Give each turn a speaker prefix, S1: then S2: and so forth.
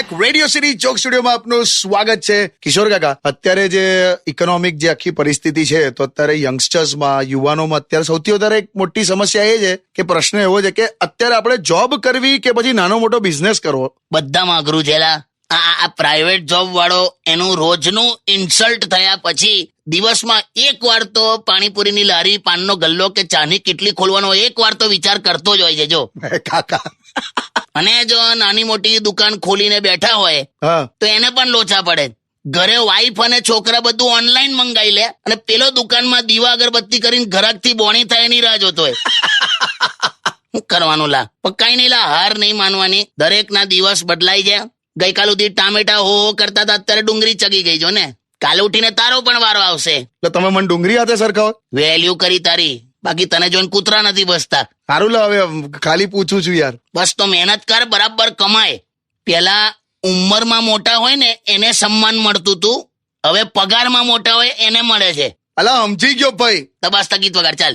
S1: Back. Radio city joke સ્ટુડિયોમાં આપનું સ્વાગત છે. કિશોર કાકા, અત્યારે જે ઇકોનોમિક જે આખી પરિસ્થિતિ છે, તો અત્યારે યંગસ્ટર્સમાં, યુવાનોમાં અત્યારે સૌથી વધારે એક મોટી સમસ્યા એ છે કે પ્રશ્ન એવો છે કે અત્યારે આપણે જોબ કરવી કે પછી નાનો મોટો બિઝનેસ કરવો.
S2: બધામાં અઘરું છે લા. આ પ્રાઇવેટ જોબ વાળો એનું રોજનું ઇન્સલ્ટ થયા પછી દિવસમાં એક વાર તો પાણીપુરીની લારી, પાનનો ગલ્લો કે ચાની કેટલી ખોલવાનો એક વાર તો વિચાર કરતો જ હોય છે. જો
S1: કાકા,
S2: અને જો નાની મોટી દુકાન ખોલીને બેઠા હોય તો એને પણ લોચા પડે. ઘરે વાઈફ અને છોકરા બધું ઓનલાઈન મંગાવી લે અને પેલો દુકાનમાં દીવા અગરબત્તી કરીને ઘરાકથી બોણી થાય એની રાહ જોતો હોય. શું કરવાનું લા? પક્કાઈ નહીં લા, હાર નહીં માનવાની. દરેક ના દિવસ બદલાઈ જાય. ગઈકાલ સુધી ટામેટા હો કરતા હતા, અત્યારે ડુંગળી ચગી ગઈ. જો ને, કાલે ઉઠીને તારો પણ વારો આવશે.
S1: એટલે તમે મને ડુંગળી હાથે સરખાવો?
S2: વેલ્યુ કરી તારી, બાકી તને જોઈને કૂતરા નથી બસતા.
S1: સારું લા, હવે ખાલી પૂછું છું યાર.
S2: બસ તો મહેનત કર, બરાબર કમાય. પેલા ઉંમરમાં મોટા હોય ને એને સન્માન મળતું હતું, હવે પગારમાં મોટા હોય એને મળે છે.
S1: અલા સમજી ગયો ભાઈ.
S2: તો બસ, ગીત વગાડ ચાલ.